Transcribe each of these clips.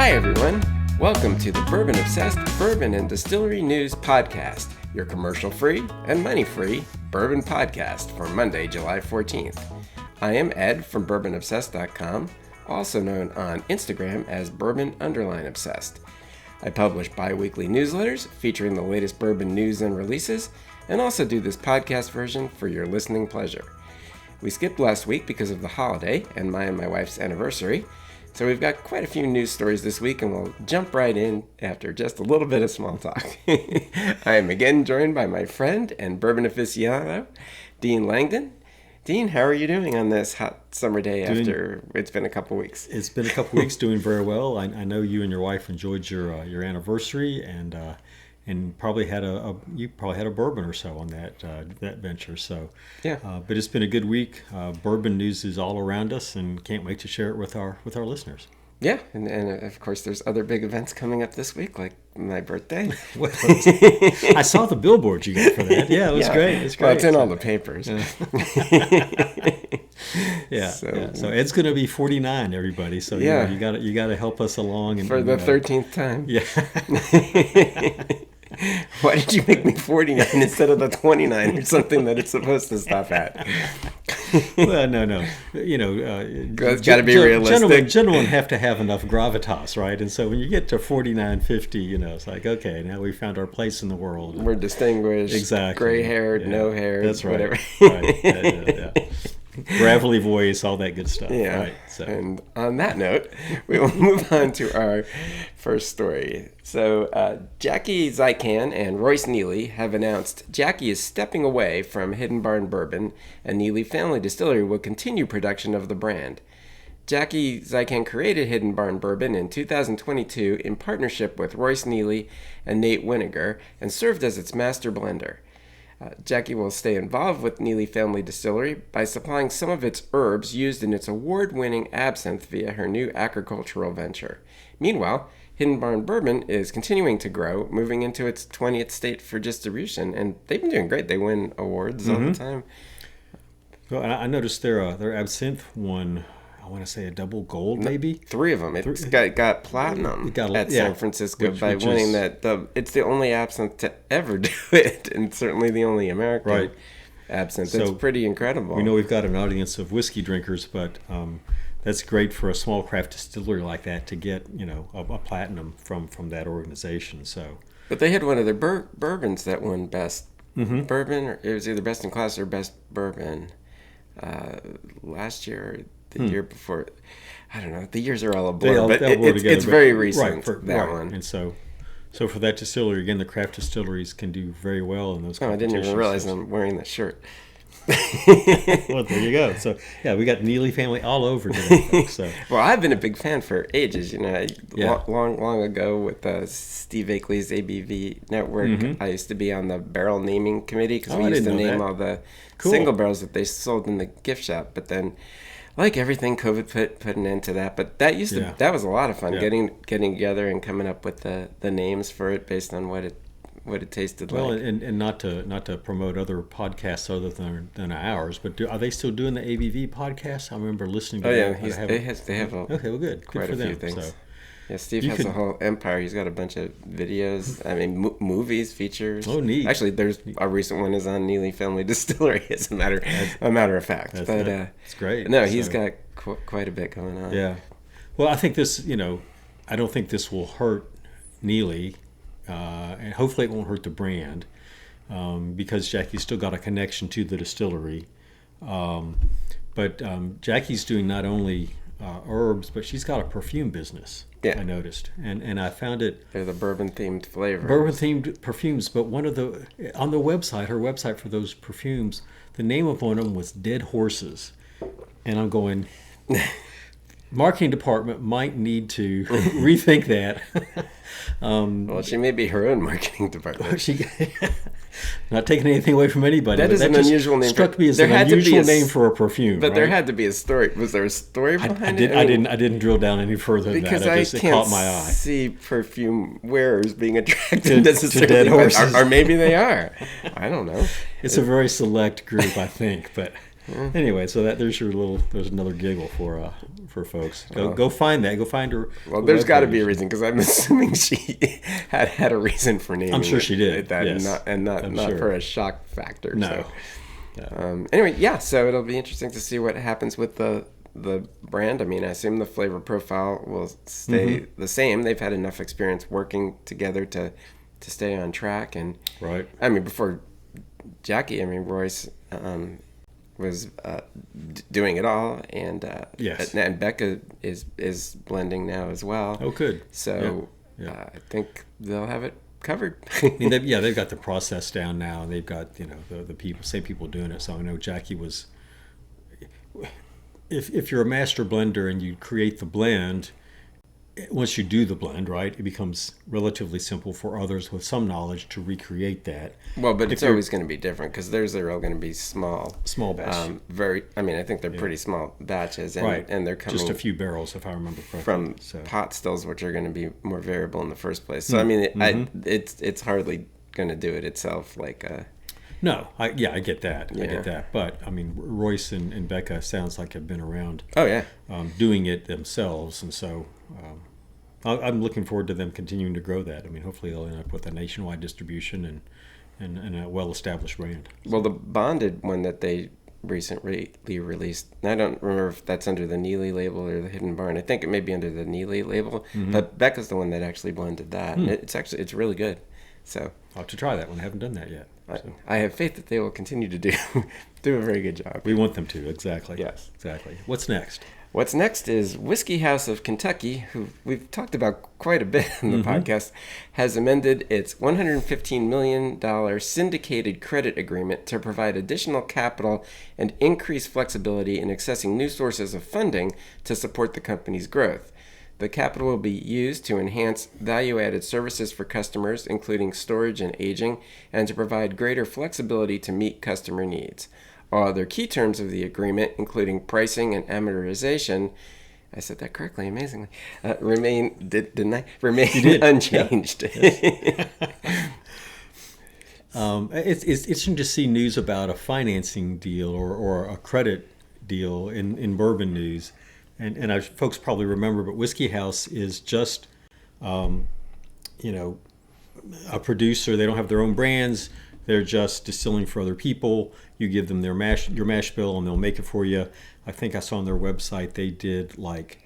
Hi everyone, welcome to the Bourbon Obsessed Bourbon and Distillery News Podcast, your commercial-free and money-free bourbon podcast for Monday, July 14th. I am Ed from bourbonobsessed.com, also known on Instagram as bourbon_obsessed. I publish bi-weekly newsletters featuring the latest bourbon news and releases, and also do this podcast version for your listening pleasure. We skipped last week because of the holiday and my wife's anniversary, so we've got quite a few news stories this week, and we'll jump right in after just a little bit of small talk. I am again joined by my friend and bourbon aficionado, Dean Langdon. Dean, how are you doing on this hot summer day after it's been a couple weeks? It's been a couple weeks, doing very well. I know you and your wife enjoyed your anniversary, and probably had you had a bourbon or so on that venture. So yeah, but it's been a good week. Bourbon news is all around us, and can't wait to share it with our listeners. Yeah, and of course there's other big events coming up this week, like my birthday. Well, I saw the billboard you got for that. Yeah, it was great. It's great. Well, it's in all the papers. Yeah. So Ed's going to be 49, everybody. So yeah, you got to help us along for the 13th time. Yeah. Why did you make me 49 instead of the 29 or something that it's supposed to stop at? Well, no. It's got to be realistic. Gentlemen have to have enough gravitas, right? And so when you get to 49, 50, it's like, okay, now we found our place in the world. We're distinguished. Exactly. Gray-haired, no hair. That's right. Whatever. Right. Yeah. Gravelly voice, all that good stuff. Yeah. Right, so. And on that note, we will move on to our first story. So Jackie Zykan and Royce Neely have announced Jackie is stepping away from Hidden Barn Bourbon, and Neely Family Distillery will continue production of the brand. Jackie Zykan created Hidden Barn Bourbon in 2022 in partnership with Royce Neely and Nate Winiger, and served as its master blender. Jackie will stay involved with Neely Family Distillery by supplying some of its herbs used in its award-winning absinthe via her new agricultural venture. Meanwhile, Hidden Barn Bourbon is continuing to grow, moving into its 20th state for distribution, and they've been doing great. They win awards all the time. Well, I noticed their absinthe won, I want to say, a double gold, maybe? 3 of them. It's got platinum at San Francisco by winning that. It's the only absinthe to ever do it, and certainly the only American absinthe. So, it's pretty incredible. We know we've got an audience of whiskey drinkers, but that's great for a small craft distillery like that to get a platinum from that organization. So, but they had one of their bourbons that won best bourbon, or it was either best in class or best bourbon last year. Or the year before, I don't know. The years are all a blur, but it's very recent, that one. And so for that distillery, again, the craft distilleries can do very well in those competitions. I didn't even realize I'm wearing that shirt. Well, there you go. So, yeah, we got Neely family all over today, folks, so. Well, I've been a big fan for ages. Long ago with Steve Akeley's ABV network, I used to be on the barrel naming committee because we used to name all the single barrels that they sold in the gift shop. But then, like everything, COVID put an end to that. But that that was a lot of fun, getting together and coming up with the names for it based on what it tasted like. Well, and not to promote other podcasts other than ours, but are they still doing the ABV podcast? I remember listening to that. They have okay, well, good quite for a few them. things. So. Yeah, Steve has a whole empire. He's got a bunch of videos. I mean, movies, features. Oh, neat. Actually, there's a recent one is on Neely Family Distillery, as a matter of fact. But it's great. No, he's got quite a bit going on. Yeah. Well, I think this. I don't think this will hurt Neely, and hopefully it won't hurt the brand, because Jackie's still got a connection to the distillery. But Jackie's doing not only herbs, but she's got a perfume business. Yeah. I noticed, and I found it. They're the bourbon-themed flavors. Bourbon-themed perfumes, but on the website, her website for those perfumes, the name of one of them was Dead Horses, and I'm going. Marketing department might need to rethink that. Well, she may be her own marketing department. Not taking anything away from anybody. That is an unusual name. Struck me as an unusual name for a perfume. But there had to be a story. Was there a story behind it? I didn't drill down any further than that. It caught my eye. See perfume wearers being attracted necessarily to dead horses. Or maybe they are. I don't know. It's a very select group, I think, but. Anyway, so there's another giggle for folks. Go find that. Go find her. Well, there's got to be a reason, because I'm assuming she had a reason for naming. I'm sure she did. That, yes. and not sure. for a shock factor. No. So. Anyway, yeah. So it'll be interesting to see what happens with the brand. I mean, I assume the flavor profile will stay the same. They've had enough experience working together to stay on track. And right. I mean, before Jackie, Royce was doing it all, and yes, and Becca is blending now as well. Oh, good. So I think they'll have it covered. I mean, they've got the process down now, and they've got the same people doing it. So I know Jackie was. If you're a master blender and you create the blend, once you do the blend, right, it becomes relatively simple for others with some knowledge to recreate that. Well, but it's always going to be different, because they're all going to be small batch. I think they're pretty small batches, and, right. and they're coming just a few barrels, if I remember correctly, from pot stills, which are going to be more variable in the first place. So it's hardly going to do it itself like. No, I get that. I get that. But Royce and Becca sounds like have been around. Oh yeah, doing it themselves, and so. I'm looking forward to them continuing to grow that. Hopefully they'll end up with a nationwide distribution and a well-established brand. Well, the bonded one that they recently released, I don't remember if that's under the Neely label or the Hidden Barn. I think it may be under the Neely label, but Becca's the one that actually blended that. And it's really good. So I'll have to try that one. I haven't done that yet. So. I have faith that they will continue to do a very good job. We want them to, exactly. Yes. Exactly. What's next? What's next is Whiskey House of Kentucky, who we've talked about quite a bit in the podcast, has amended its $115 million syndicated credit agreement to provide additional capital and increase flexibility in accessing new sources of funding to support the company's growth. The capital will be used to enhance value-added services for customers, including storage and aging, and to provide greater flexibility to meet customer needs. All other key terms of the agreement, including pricing and amortization, I said that correctly, amazingly, remain unchanged. Yeah. It's interesting to see news about a financing deal or a credit deal in bourbon news. And folks probably remember, but Whiskey House is just, a producer. They don't have their own brands. They're just distilling for other people. You give them your mash bill, and they'll make it for you. I think I saw on their website they did like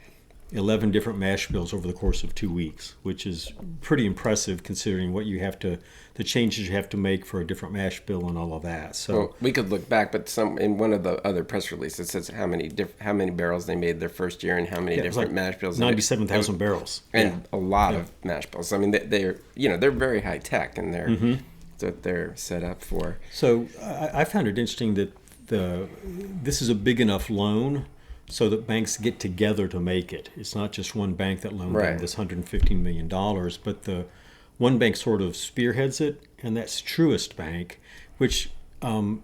11 different mash bills over the course of 2 weeks, which is pretty impressive considering what you have to, the changes you have to make for a different mash bill and all of that. So we could look back, but in one of the other press releases, it says how many barrels they made their first year and how many different mash bills. 97,000 barrels, and a lot of mash bills. They're very high tech, and they're that's what they're set up for. So I found it interesting that this is a big enough loan so that banks get together to make it. It's not just one bank that loaned them this $115 million, but the one bank sort of spearheads it, and that's Truist Bank, which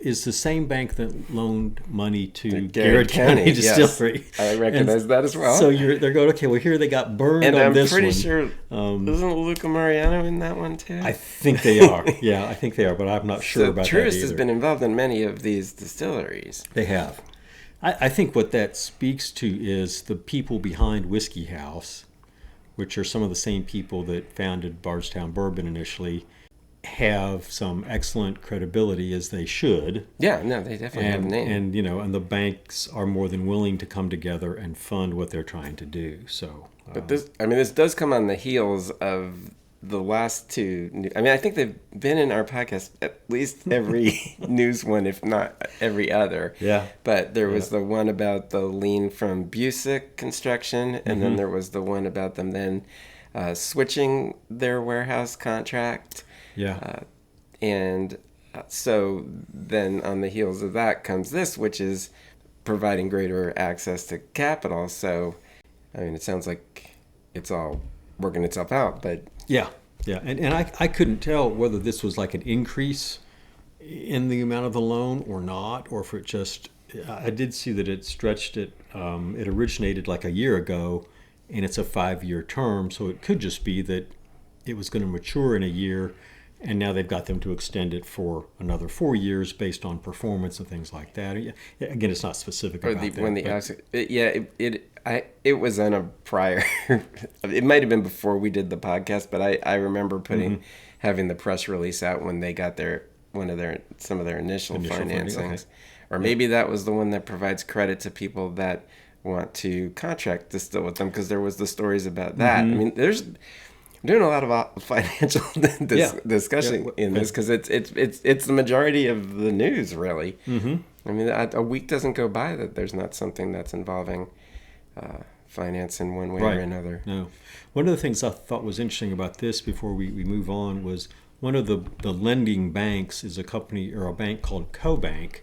is the same bank that loaned money to Garrett County Distillery. Yes. I recognize that as well. So they're going, okay, well, here they got burned on this one. And I'm pretty sure, isn't Luca Mariano in that one too? I think they are. Yeah, I think they are, but I'm not sure about that either. Truist has been involved in many of these distilleries. They have. I think what that speaks to is the people behind Whiskey House, which are some of the same people that founded Bardstown Bourbon initially, have some excellent credibility, as they should. Yeah, no, they definitely have a name. And the banks are more than willing to come together and fund what they're trying to do. So, but this does come on the heels of the last two. I think they've been in our podcast at least every news one, if not every other. Yeah. But there was the one about the lien from Busick Construction, and then there was the one about them then switching their warehouse contract. Yeah. So then on the heels of that comes this, which is providing greater access to capital. So, it sounds like it's all working itself out, but... Yeah. And I couldn't tell whether this was like an increase in the amount of the loan or not, or if it just... I did see that it stretched it. It originated like a year ago, and it's a 5-year term, so it could just be that it was going to mature in a year, and now they've got them to extend it for another 4 years based on performance and things like that. Again, it's not specific about that. It was on a prior. It might have been before we did the podcast, but I remember having the press release out when they got some of their initial financings, okay. Or maybe that was the one that provides credit to people that want to contract distill with them, because there was the stories about that. I mean, I'm doing a lot of financial discussion in this, because it's the majority of the news, really. I mean, a week doesn't go by that there's not something that's involving finance in one way or another. No. One of the things I thought was interesting about this before we move on was one of the lending banks is a company or a bank called CoBank,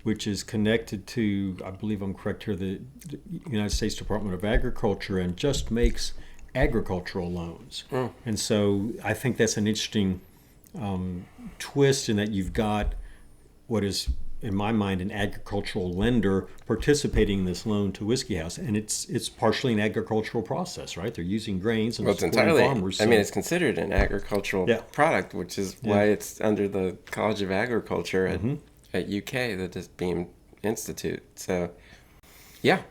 which is connected to, I believe I'm correct here, the United States Department of Agriculture, and just makes agricultural loans. And so I think that's an interesting twist in that you've got what is, in my mind, an agricultural lender participating in this loan to Whiskey House, and it's partially an agricultural process, right? They're using grains and supporting farmers. I mean, it's considered an agricultural product, which is why it's under the College of Agriculture at UK, the Beam Institute. So, yeah.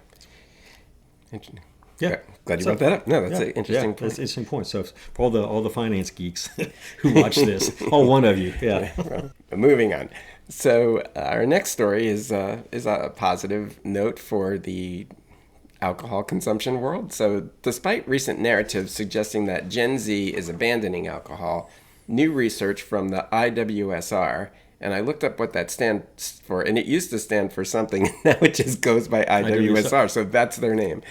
Yeah, glad you brought that up. No, that's an interesting point. That's an interesting point. So for all the finance geeks who watch this, all one of you, Well, moving on. So our next story is a positive note for the alcohol consumption world. So despite recent narratives suggesting that Gen Z is abandoning alcohol, new research from the IWSR, and I looked up what that stands for, and it used to stand for something, now it just goes by IWSR, so that's their name,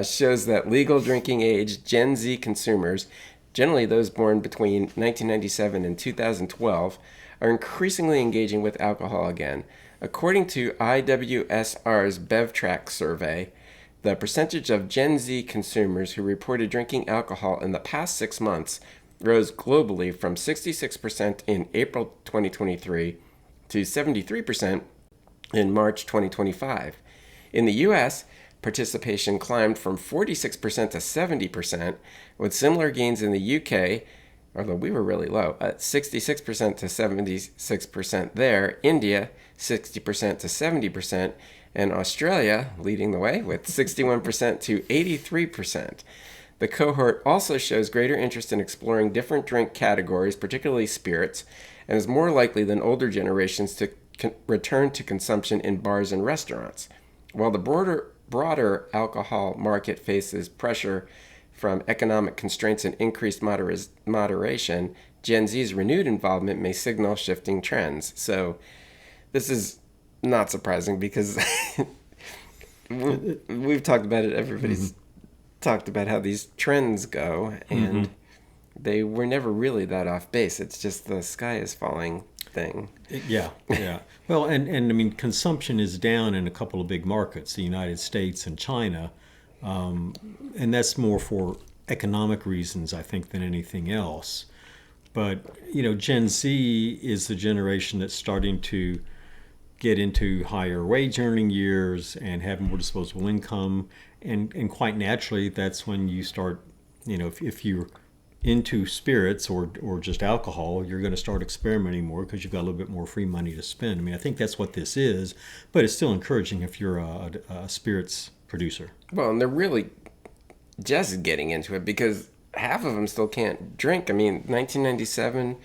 shows that legal drinking age Gen Z consumers, generally those born between 1997 and 2012, are increasingly engaging with alcohol again. According to IWSR's BevTrack survey, the percentage of Gen Z consumers who reported drinking alcohol in the past 6 months rose globally from 66% in April 2023 to 73% in March 2025. In the U.S., participation climbed from 46% to 70%, with similar gains in the U.K., although we were really low, at 66% to 76% there, India 60% to 70%, and Australia leading the way with 61% to 83%. The cohort also shows greater interest in exploring different drink categories, particularly spirits, and is more likely than older generations to return to consumption in bars and restaurants. While the broader alcohol market faces pressure from economic constraints and increased moderation, Gen Z's renewed involvement may signal shifting trends. So this is not surprising, because we've talked about it. Everybody's talked about how these trends go, and they were never really that off base. It's just the sky is falling thing. Yeah. Well, and I mean, consumption is down in a couple of big markets, the United States and China, and that's more for economic reasons, I think, than anything else. But, Gen Z is the generation that's starting to get into higher wage earning years and have more disposable income. And quite naturally, that's when you start, if you're into spirits or just alcohol, you're going to start experimenting more because you've got a little bit more free money to spend. I mean, I think that's what this is, but it's still encouraging if you're a spirits producer. Well, and they're really just getting into it, because half of them still can't drink. I mean, 1997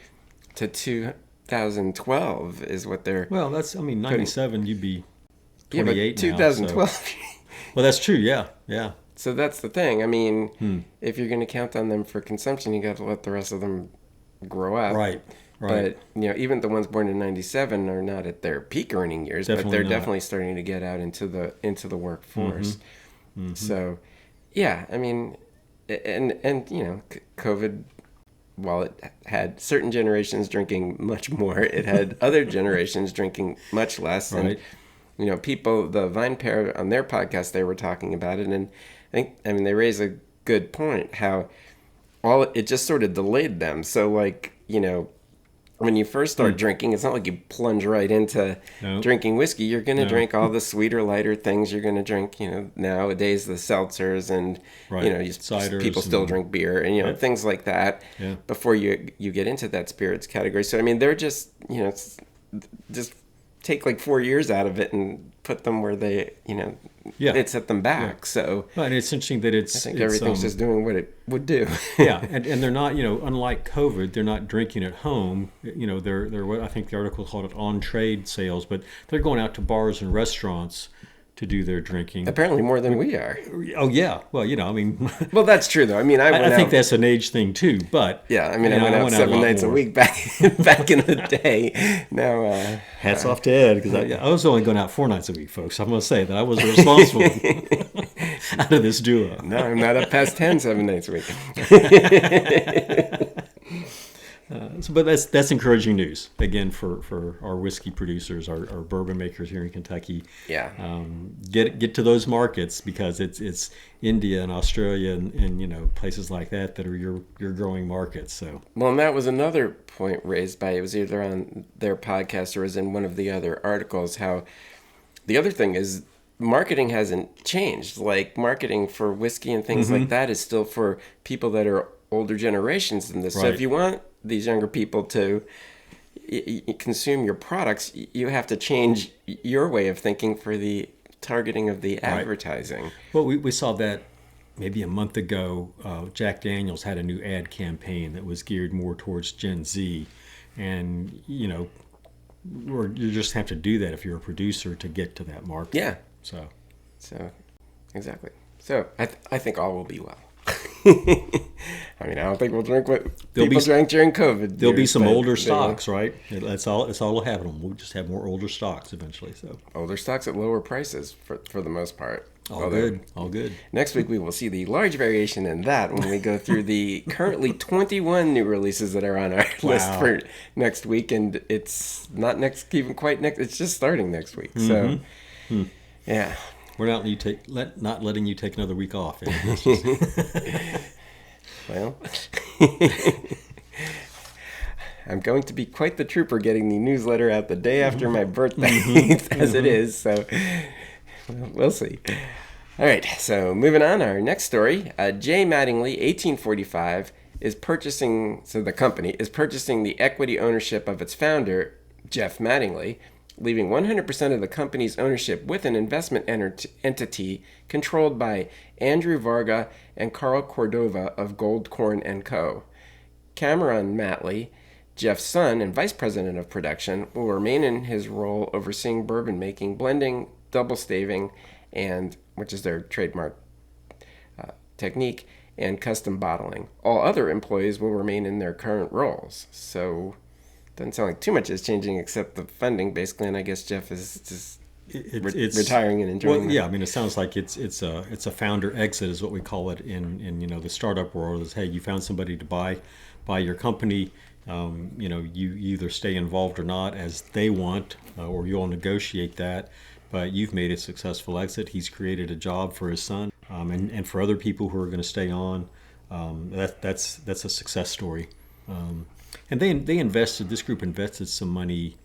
to 2012 is what they're... Well, 97, you'd be 28 now. 2012... So. Well, that's true, yeah. So that's the thing. I mean, if you're going to count on them for consumption, you got to let the rest of them grow up. Right. But, even the ones born in 97 are not at their peak earning years, but they're definitely starting to get out into the workforce. So, yeah, I mean, and COVID, while it had certain generations drinking much more, it had other generations drinking much less. Right. And, people, the Vine pair on their podcast, they were talking about it, and they raise a good point, how it just sort of delayed them. So, when you first start drinking, it's not like you plunge right into drinking whiskey. You're going to drink all the sweeter, lighter things. You're going to drink, nowadays the seltzers and, ciders people still drink beer and, things like that before you get into that spirits category. So, I mean, they're just, just take like 4 years out of it and put them where they, it set them back. Yeah. So, and it's interesting that I think everything's just doing what it would do. And they're not, unlike COVID, they're not drinking at home. They're what I think the article called it on trade sales, but they're going out to bars and restaurants to do their drinking. Apparently more than we are. Oh yeah. Well, I mean. Well, that's true though. I mean, I think that's an age thing too. But yeah, I mean, I went out 7 nights a week back in the day. Now, hats off to Ed, because I was only going out 4 nights a week, folks. I'm going to say that I was responsible out of this duo. No, I'm not up past 7 nights a week. But that's encouraging news again for our whiskey producers, our bourbon makers here in Kentucky. Yeah. Get to those markets, because it's India and Australia and places like that are your growing markets. So. Well, and that was another point raised by, it was either on their podcast or was in one of the other articles, how the other thing is marketing hasn't changed. Like marketing for whiskey and things like that is still for people that are older generations than this. Right. So if you want these younger people to consume your products, you have to change your way of thinking for the targeting of the advertising. Right. Well, we saw that maybe a month ago. Jack Daniels had a new ad campaign that was geared more towards Gen Z, and you just have to do that if you're a producer to get to that market. Yeah. So exactly. So I think all will be well. I mean, I don't think we'll drink what people drank during COVID. There'll be some older stocks, right? That's all will happen. We'll just have more older stocks eventually. So older stocks at lower prices for the most part. All good. Next week we will see the large variation in that when we go through the currently 21 new releases that are on our list for next week, and it's not quite next. It's just starting next week. So, yeah. We're not letting you take another week off. Well, I'm going to be quite the trooper getting the newsletter out the day after my birthday, as it is. So we'll see. All right. So moving on, our next story: J. Mattingly, 1845, is purchasing. So the company is purchasing the equity ownership of its founder, Jeff Mattingly, leaving 100% of the company's ownership with an investment entity controlled by Andrew Varga and Carl Cordova of Gold Corn & Co. Cameron Mattingly, Jeff's son and vice president of production, will remain in his role overseeing bourbon making, blending, double staving, and which is their trademark technique, and custom bottling. All other employees will remain in their current roles. So doesn't sound like too much is changing except the funding, basically, and I guess Jeff is just retiring and enjoying. Well, yeah, I mean, it sounds like it's a founder exit, is what we call it in the startup world. Is, hey, you found somebody to buy your company. You either stay involved or not as they want, or you'll negotiate that. But you've made a successful exit. He's created a job for his son, and for other people who are going to stay on. That's a success story. And this group invested some money,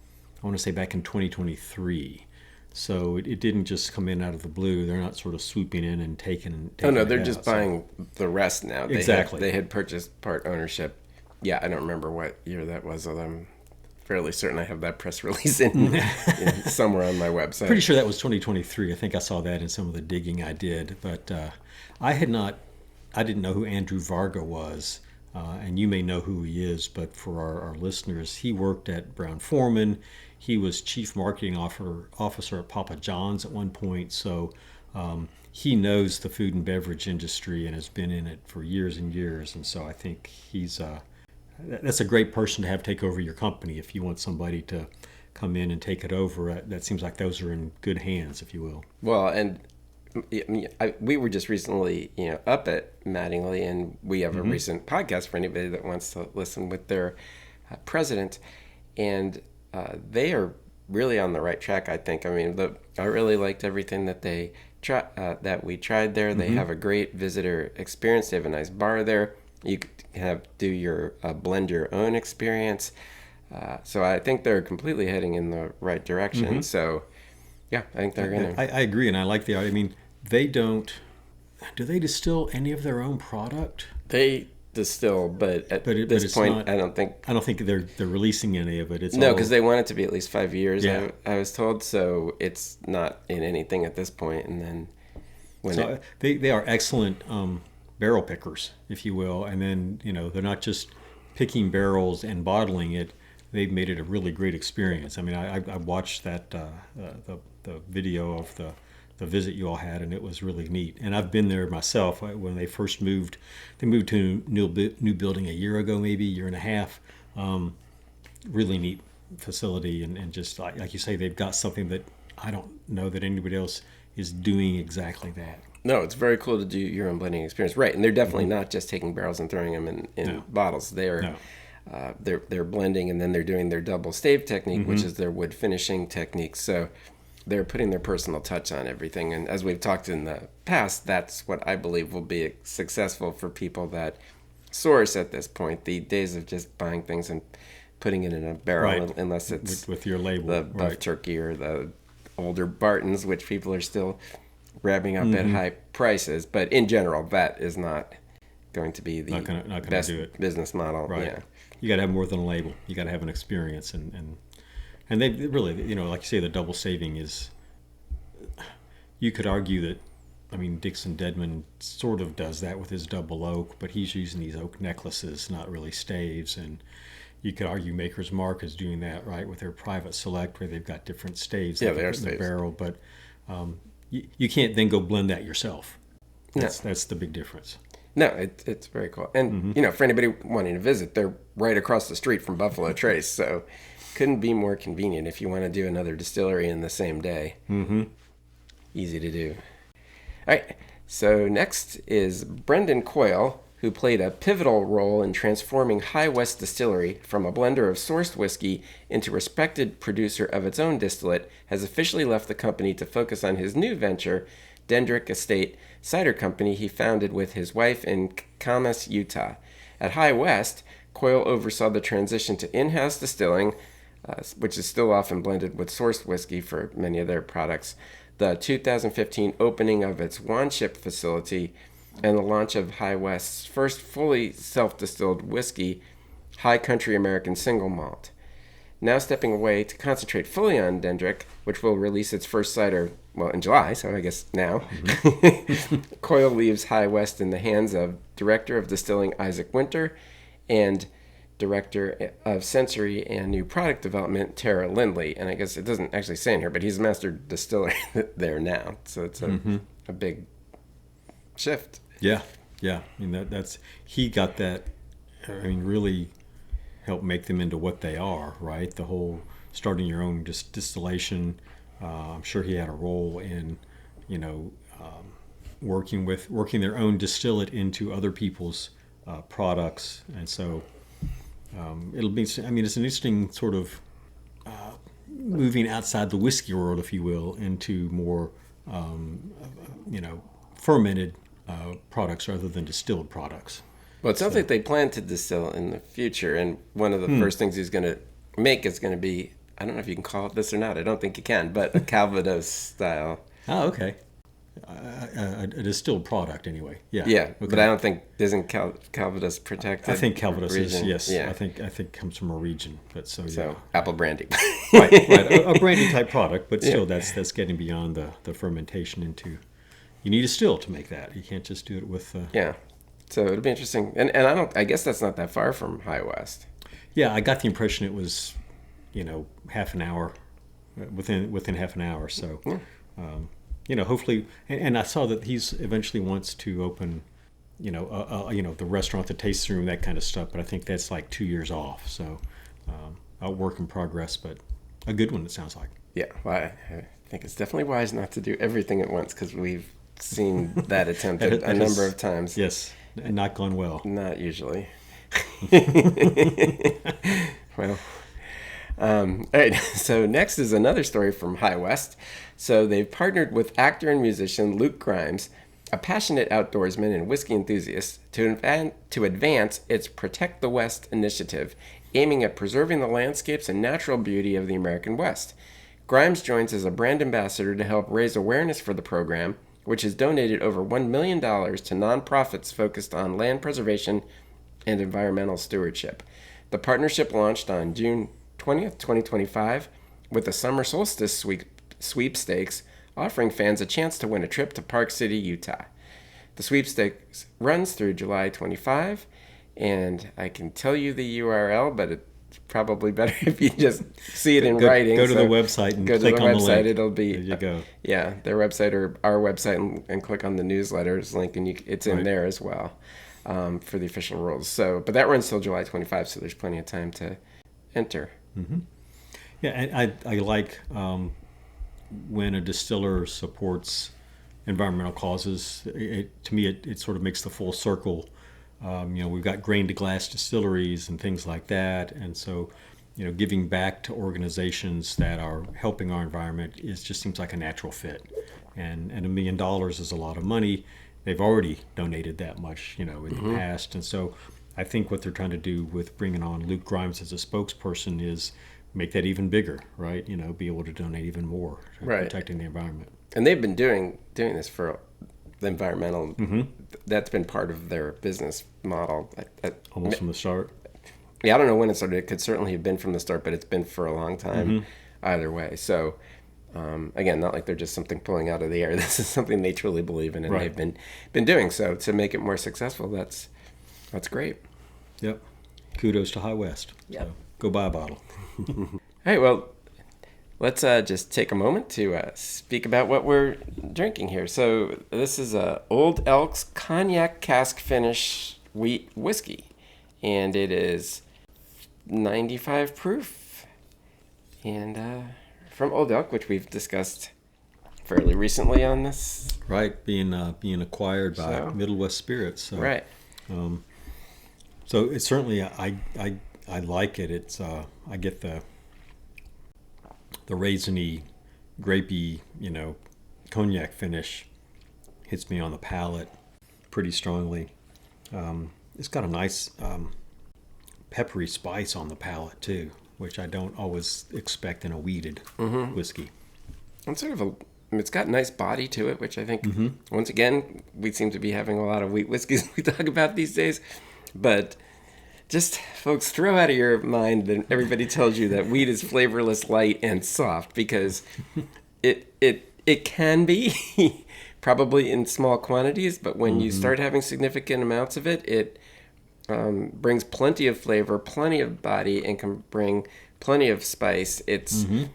I want to say back in 2023. So it didn't just come in out of the blue. They're not sort of swooping in and taking Oh, no, they're just buying the rest now. Exactly. They had purchased part ownership. Yeah, I don't remember what year that was, although I'm fairly certain I have that press release in somewhere on my website. Pretty sure that was 2023. I think I saw that in some of the digging I did. But I didn't know who Andrew Varga was. And you may know who he is, but for our listeners, he worked at Brown-Forman. He was chief marketing officer at Papa John's at one point. So he knows the food and beverage industry and has been in it for years and years. And so I think that's a great person to have take over your company if you want somebody to come in and take it over. That seems like those are in good hands, if you will. Well, and we were just recently, up at Mattingly, and we have a recent podcast for anybody that wants to listen with their president, and they are really on the right track, I think. I mean, I really liked everything that that we tried there. They have a great visitor experience. They have a nice bar there. You can do your blend your own experience. So I think they're completely heading in the right direction. So, yeah, I think they're going to. I agree, and I like the. I mean, they don't. Do they distill any of their own product? They distill, but at this point, I don't think they're releasing any of it. It's no, because they want it to be at least 5 years. Yeah. I was told, so it's not in anything at this point. And then when they are excellent barrel pickers, if you will, and then they're not just picking barrels and bottling it. They've made it a really great experience. I mean, I watched that the video of the visit you all had, and it was really neat. And I've been there myself when they first moved. They moved to a new building a year ago, maybe a year and a half. Really neat facility, and just like you say, they've got something that I don't know that anybody else is doing exactly that. No, it's very cool to do your own blending experience, right? And they're definitely not just taking barrels and throwing them in bottles. They're blending, and then they're doing their double stave technique, which is their wood finishing technique. So they're putting their personal touch on everything. And as we've talked in the past, that's what I believe will be successful for people that source at this point. The days of just buying things and putting it in a barrel, unless it's with your label, the buff turkey or the older Bartons, which people are still grabbing up at high prices. But in general, that is not going to be the not gonna best do it. business model. Right. Yeah. You got to have more than a label. You got to have an experience, and they really, like you say, the double saving is. You could argue that, I mean, Dixon Dedman sort of does that with his double oak, but he's using these oak necklaces, not really staves. And you could argue Maker's Mark is doing that, right, with their private select, where they've got different staves they in the barrel. But you can't then go blend that yourself. That's the big difference. No, it's very cool. And, for anybody wanting to visit, they're right across the street from Buffalo Trace. So couldn't be more convenient if you want to do another distillery in the same day. Easy to do. All right. So next is Brendan Coyle, who played a pivotal role in transforming High West Distillery from a blender of sourced whiskey into a respected producer of its own distillate, has officially left the company to focus on his new venture, Dendrick Estate Cider Company he founded with his wife in Camas, Utah. At High West, Coyle oversaw the transition to in-house distilling, which is still often blended with sourced whiskey for many of their products, the 2015 opening of its Wanship facility, and the launch of High West's first fully self-distilled whiskey, High Country American Single Malt. Now stepping away to concentrate fully on Dendrick, which will release its first cider, in July, so I guess now. Coyle leaves High West in the hands of Director of Distilling Isaac Winter and Director of Sensory and New Product Development Tara Lindley. And I guess it doesn't actually say in here, but he's a master distiller there now. So it's a big shift. Yeah. I mean, that's he got that, I mean, really helped make them into what they are, right? The whole starting your own distillation. I'm sure he had a role in, working their own distillate into other people's products. And so it'll be, I mean, it's an interesting sort of moving outside the whiskey world, if you will, into more, fermented products rather than distilled products. Well, it sounds like they plan to distill in the future, and one of the first things he's going to make is going to be, I don't know if you can call it this or not, I don't think you can, but a Calvados style. Oh, okay. A distilled product anyway. Yeah. Okay. But I don't think, isn't Calvados protected? I think Calvados region? is, yes. Yeah. I think comes from a region, but so apple brandy. right. A brandy type product, but still that's getting beyond the fermentation into, you need a still to make that. You can't just do it with So it'll be interesting. And I guess that's not that far from High West. Yeah, I got the impression it was, half an hour, within half an hour. So, hopefully, and I saw that he's eventually wants to open, the restaurant, the tasting room, that kind of stuff. But I think that's like 2 years off. So, a work in progress, but a good one, it sounds like. Yeah, well, I think it's definitely wise not to do everything at once, because we've seen that attempted a number of times. Yes, and not gone well. Not usually. Well, all right. So next is another story from High West. So they've partnered with actor and musician Luke Grimes a passionate outdoorsman and whiskey enthusiast, to advance its Protect the West initiative, aiming at preserving the landscapes and natural beauty of the American West. Grimes joins as a brand ambassador to help raise awareness for the program, which has donated over $1 million to nonprofits focused on land preservation and environmental stewardship. The partnership launched on June 20th, 2025, with the Summer Solstice Sweepstakes, offering fans a chance to win a trip to Park City, Utah. The sweepstakes runs through July 25, and I can tell you the URL, but it's probably better if you just see it in writing. Go to the website and click on the link. It'll be, there you go. Yeah, their website or our website, and click on the newsletters link, and it's in there as well for the official rules. So, but that runs till July 25, so there's plenty of time to enter. Mm-hmm. Yeah, and I like when a distiller supports environmental causes. To me, it sort of makes the full circle. We've got grain to glass distilleries and things like that, and so giving back to organizations that are helping our environment just seems like a natural fit. And $1 million is a lot of money. They've already donated that much, in the past, and so I think what they're trying to do with bringing on Luke Grimes as a spokesperson is make that even bigger, right? Be able to donate even more to protecting the environment. And they've been doing this for the environmental. Mm-hmm. That's been part of their business model. Almost from the start. Yeah, I don't know when it started. It could certainly have been from the start, but it's been for a long time either way. So, again, not like they're just something pulling out of the air. This is something they truly believe in, and they've been doing. So to make it more successful, that's great. Yep. Kudos to High West. Yep. So go buy a bottle. All right, well, let's just take a moment to speak about what we're drinking here. So this is Old Elk's Cognac Cask Finish Wheat Whiskey, and it is 95 proof. And from Old Elk, which we've discussed fairly recently on this. Right, being acquired by Middle West Spirits. So, right. So it's certainly I like it. It's I get the raisiny, grapey, cognac finish hits me on the palate pretty strongly. It's got a nice peppery spice on the palate too, which I don't always expect in a wheated whiskey. And sort of it's got a nice body to it, which I think once again we seem to be having a lot of wheat whiskeys we talk about these days. But just, folks, throw out of your mind that everybody tells you that wheat is flavorless, light, and soft, because it can be, probably in small quantities, but when you start having significant amounts of it, it brings plenty of flavor, plenty of body, and can bring plenty of spice. And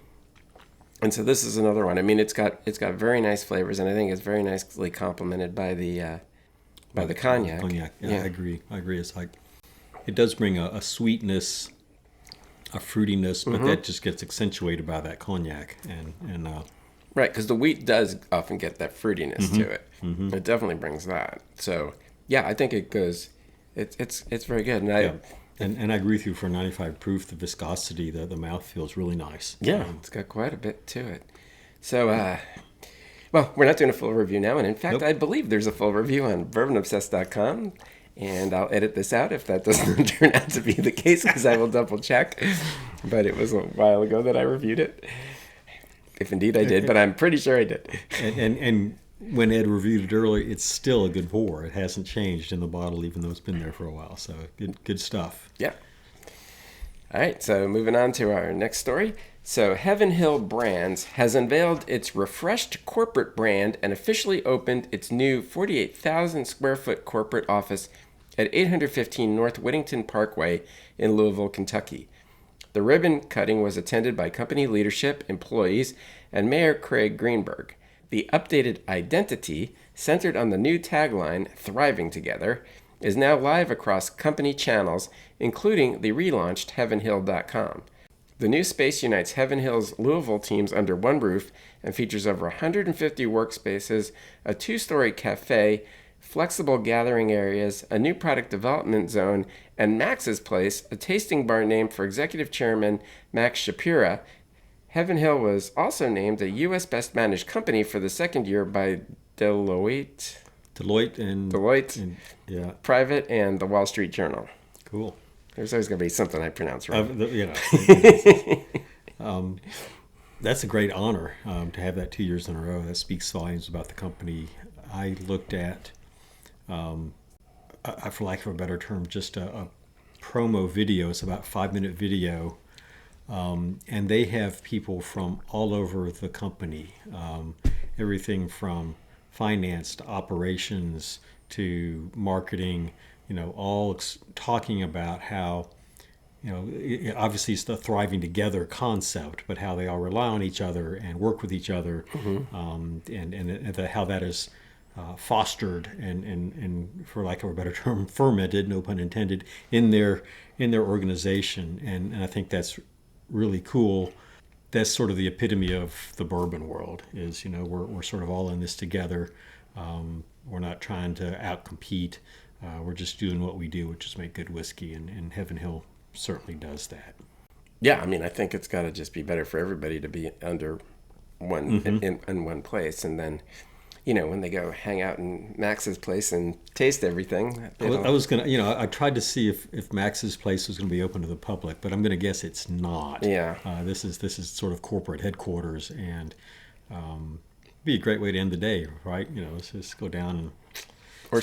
so this is another one. I mean, it's got very nice flavors, and I think it's very nicely complemented by the cognac. Cognac, yeah. I agree. It's like, it does bring a sweetness, a fruitiness, but that just gets accentuated by that cognac. And right, because the wheat does often get that fruitiness to it. It definitely brings that. So, yeah, I think it goes, it's very good. And I agree with you, for 95 proof, the viscosity, the mouth feels really nice. Yeah, it's got quite a bit to it. So, well, we're not doing a full review now, and in fact, I believe there's a full review on bourbonobsessed.com, and I'll edit this out if that doesn't turn out to be the case, because I will double check. But it was a while ago that I reviewed it, if indeed I did, but I'm pretty sure I did. And when Ed reviewed it earlier, it's still a good pour. It hasn't changed in the bottle, even though it's been there for a while. So good stuff. Yeah. All right, so moving on to our next story. So Heaven Hill Brands has unveiled its refreshed corporate brand and officially opened its new 48,000 square foot corporate office at 815 North Whittington Parkway in Louisville, Kentucky. The ribbon cutting was attended by company leadership, employees, and Mayor Craig Greenberg. The updated identity, centered on the new tagline, Thriving Together, is now live across company channels, including the relaunched heavenhill.com. The new space unites Heaven Hill's Louisville teams under one roof and features over 150 workspaces, a 2-story cafe, flexible gathering areas, a new product development zone, and Max's Place, a tasting bar named for Executive Chairman Max Shapira. Heaven Hill was also named a U.S. Best Managed Company for the second year by Deloitte. Deloitte, yeah, Private, and the Wall Street Journal. cool. There's always going to be something I pronounce wrong. That's a great honor to have that 2 years in a row. That speaks volumes about the company. I looked at, for lack of a better term, just a promo video. It's about a 5-minute video. And they have people from all over the company, everything from finance to operations to marketing, all talking about how, obviously it's the thriving together concept, but how they all rely on each other and work with each other, and how that is fostered and, for lack of a better term, fermented, no pun intended, in their organization. And I think that's really cool. That's sort of the epitome of the bourbon world. Is we're sort of all in this together. We're not trying to outcompete. We're just doing what we do, which is make good whiskey, and Heaven Hill certainly does that. Yeah, I think it's got to just be better for everybody to be under one in one place, and then when they go hang out in Max's place and taste everything. I was gonna, I tried to see if Max's place was going to be open to the public, but I'm going to guess it's not. Yeah. This is sort of corporate headquarters, and be a great way to end the day, right? Let's just go down and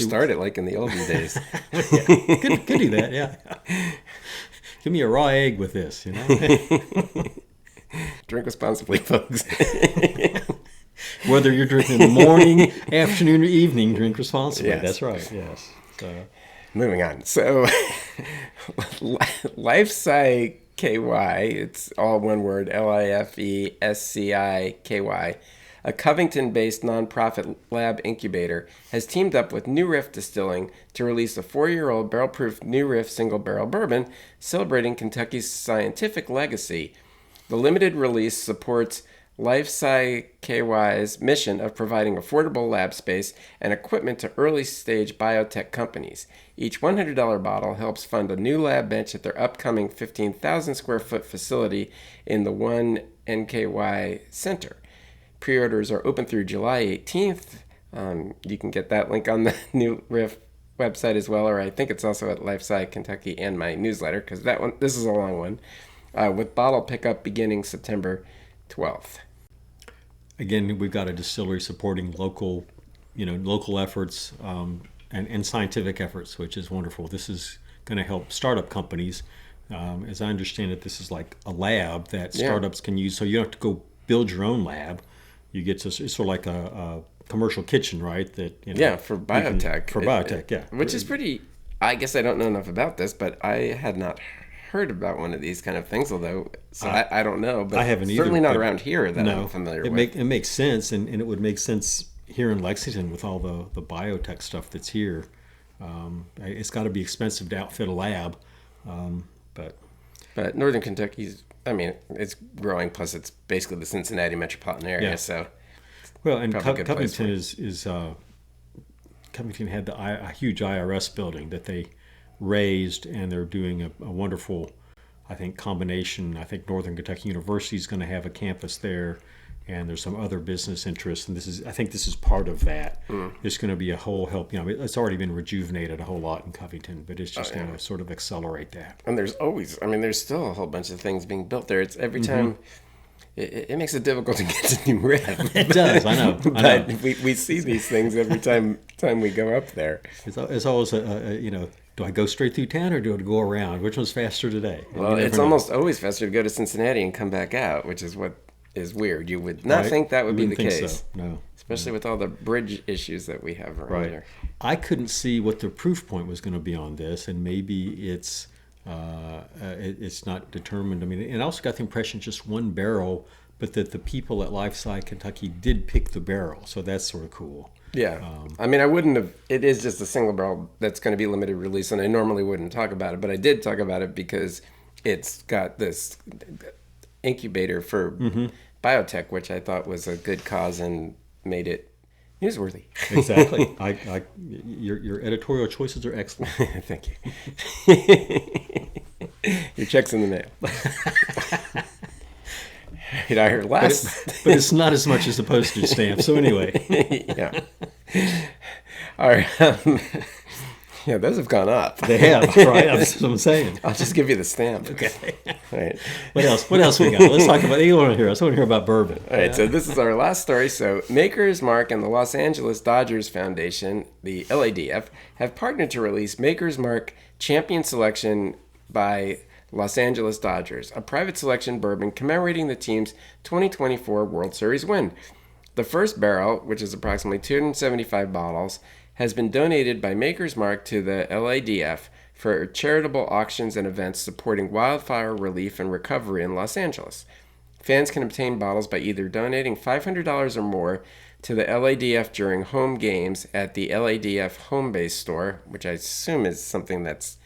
start it like in the olden days. Could do that. Yeah. Give me a raw egg with this. Drink responsibly, folks. Whether you're drinking in the morning, afternoon, or evening, drink responsibly. Yes. That's right, yes. Moving on. So, LifeSciKY, it's all one word, LifeSciKY, a Covington-based nonprofit lab incubator, has teamed up with New Riff Distilling to release a 4-year-old barrel-proof New Riff single-barrel bourbon celebrating Kentucky's scientific legacy. The limited release supports LifeSciKY's mission of providing affordable lab space and equipment to early-stage biotech companies. Each $100 bottle helps fund a new lab bench at their upcoming 15,000-square-foot facility in the 1 NKY Center. Pre-orders are open through July 18th. You can get that link on the New Riff website as well, or I think it's also at LifeSci Kentucky and my newsletter, because this is a long one, with bottle pickup beginning September 12th. Again, we've got a distillery supporting local efforts and scientific efforts, which is wonderful. This is going to help startup companies. As I understand it, this is like a lab that startups can use, so you don't have to go build your own lab. You get to, it's sort of like a commercial kitchen, right? That for biotech. Which is pretty. I guess I don't know enough about this, but I had not heard about one of these kind of things. Although, I don't know. But I haven't either. Certainly not around here that I'm familiar with. It makes sense, and it would make sense here in Lexington with all the biotech stuff that's here. It's got to be expensive to outfit a lab, but Northern Kentucky's. It's growing. Plus, it's basically the Cincinnati metropolitan area. Yeah. So, and Covington Covington had a huge IRS building that they raised, and they're doing a wonderful, I think, combination. I think Northern Kentucky University is going to have a campus there, and there's some other business interests, and I think this is part of that. It's going to be a whole help. It's already been rejuvenated a whole lot in Covington, but it's just going to sort of accelerate that. And there's always, there's still a whole bunch of things being built there. It's every time. It makes it difficult to get to New Riff. It does, I know. But we see these things every time we go up there. It's always do I go straight through town or do I go around? Which one's faster today? Well, it's almost always faster to go to Cincinnati and come back out, which is what is weird. You would not think that would be the case. So. No. Especially with all the bridge issues that we have around here. I couldn't see what the proof point was going to be on this, and maybe it's not determined. And I also got the impression just one barrel, but that the people at LifeSci Kentucky did pick the barrel, so that's sort of cool. Yeah. I wouldn't have. It is just a single barrel that's going to be limited release, and I normally wouldn't talk about it, but I did talk about it because it's got this incubator for biotech, which I thought was a good cause and made it newsworthy. Exactly. Your editorial choices are excellent. Thank you. Your check's in the mail. I heard last. But it's not as much as a postage stamp. So anyway. Yeah. All right. Yeah, those have gone up. They have, right? That's what I'm saying. I'll just give you the stamp. Okay. All right. What else we got? Let's talk about, you want to hear us. I want to hear about bourbon. All right, so this is our last story. So Maker's Mark and the Los Angeles Dodgers Foundation, the LADF, have partnered to release Maker's Mark Champion Selection by Los Angeles Dodgers, a private selection bourbon commemorating the team's 2024 World Series win. The first barrel, which is approximately 275 bottles, has been donated by Maker's Mark to the LADF for charitable auctions and events supporting wildfire relief and recovery in Los Angeles. Fans can obtain bottles by either donating $500 or more to the LADF during home games at the LADF home base store, which I assume is something that's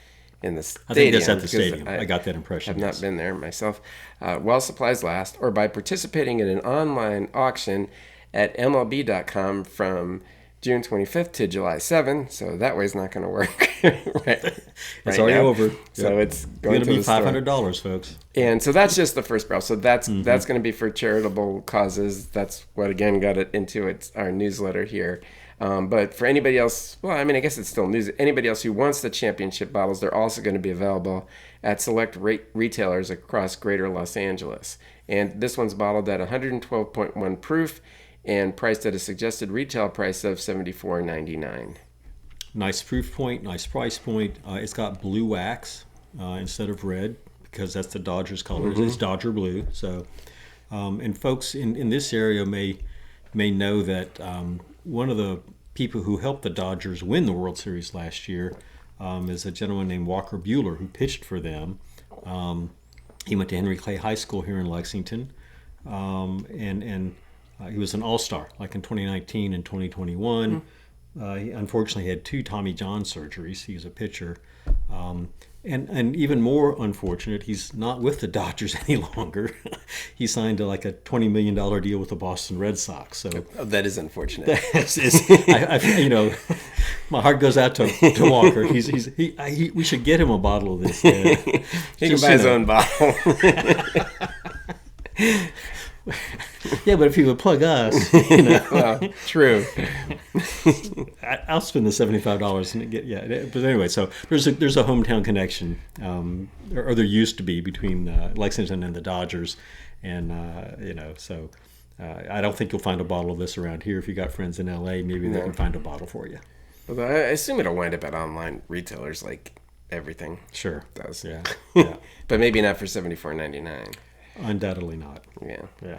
in the stadium. I think that's at the stadium. I got that impression. I've not been there myself. While supplies last, or by participating in an online auction at MLB.com from June 25th to July 7th, so that way's not going to work. It's already now. over. So it's going to be the $500, folks. And so that's just the first barrel. So that's going to be for charitable causes. That's what, again, got it into our newsletter here. But for anybody else, well, I mean, I guess it's still news. Anybody else who wants the championship bottles, they're also going to be available at select retailers across greater Los Angeles. And this one's bottled at 112.1 proof and priced at a suggested retail price of $74.99. Nice proof point, nice price point. It's got blue wax instead of red because that's the Dodgers colors. It's Dodger blue. So, and folks in this area may know that one of the people who helped the Dodgers win the World Series last year is a gentleman named Walker Buehler who pitched for them. He went to Henry Clay High School here in Lexington, and he was an all-star, like in 2019 and 2021. He unfortunately had 2 Tommy John surgeries. He was a pitcher. And even more unfortunate, he's not with the Dodgers any longer. He signed a $20 million deal with the Boston Red Sox. So that is unfortunate. My heart goes out to Walker. We should get him a bottle of this. He can buy his own bottle. Yeah, but if he would plug us, Well, true. I'll spend the $75 and get But anyway, so there's a hometown connection, or there used to be between Lexington and the Dodgers, and so I don't think you'll find a bottle of this around here. If you got friends in LA, maybe they can find a bottle for you. Although I assume it'll wind up at online retailers like everything. Sure, does. Yeah. But maybe not for $74.99. Undoubtedly not. Yeah.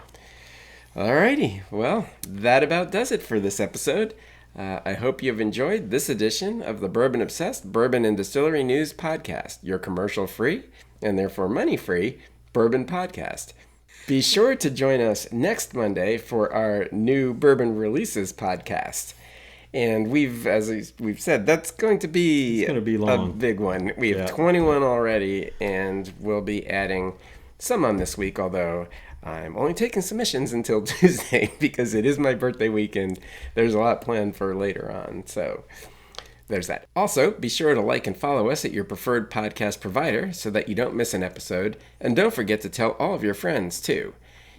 Alrighty. Well, that about does it for this episode. I hope you've enjoyed this edition of the Bourbon Obsessed Bourbon and Distillery News Podcast, your commercial-free and therefore money-free bourbon podcast. Be sure to join us next Monday for our new Bourbon Releases podcast. And as we've said, that's going to be a big one. We have 21 already, and we'll be adding some on this week, although I'm only taking submissions until Tuesday because it is my birthday weekend. There's a lot planned for later on, so there's that. Also, be sure to like and follow us at your preferred podcast provider so that you don't miss an episode, and don't forget to tell all of your friends, too.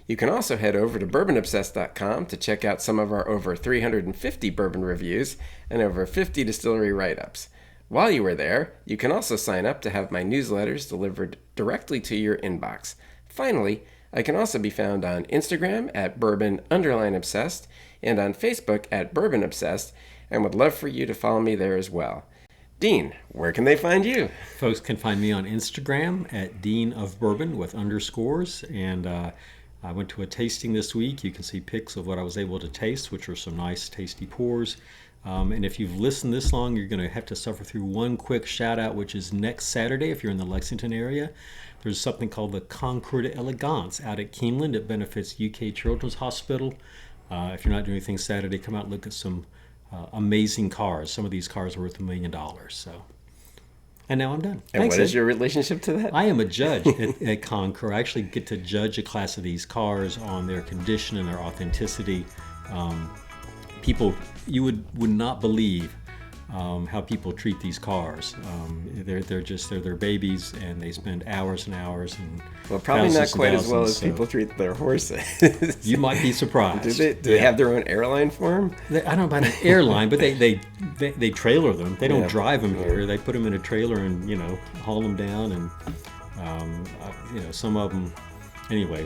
You can also head over to bourbonobsessed.com to check out some of our over 350 bourbon reviews and over 50 distillery write-ups. While you are there, you can also sign up to have my newsletters delivered directly to your inbox. Finally, I can also be found on Instagram at bourbon_obsessed and on Facebook at Bourbon Obsessed, and would love for you to follow me there as well. Dean, where can they find you? Folks can find me on Instagram at Dean of Bourbon with underscores, and I went to a tasting this week. You can see pics of what I was able to taste, which were some nice, tasty pours. And if you've listened this long, you're going to have to suffer through one quick shout out, which is next Saturday if you're in the Lexington area. There's something called the Concours d'Elegance out at Keeneland. It benefits UK Children's Hospital. If you're not doing anything Saturday, come out and look at some amazing cars. Some of these cars are worth $1 million. So, and now I'm done. And Thanks, what is Ed. your relationship to that? I am a judge at Concours. I actually get to judge a class of these cars on their condition and their authenticity. People, you would not believe how people treat these cars. They're their babies, and they spend hours and hours and well, probably not quite as well as so people treat their horses. You might be surprised. Do they have their own airline for them? I don't know about an airline, but they trailer them. They don't drive them here. They put them in a trailer and haul them down, and some of them. Anyway,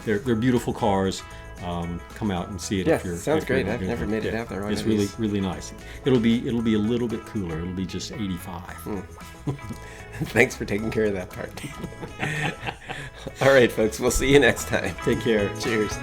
they're beautiful cars. Come out and see it. Yeah, if you're, sounds if great. You're I've never made it out there. It's really, really nice. It'll be a little bit cooler. It'll be just 85. Thanks for taking care of that part. All right, folks. We'll see you next time. Take care. Cheers.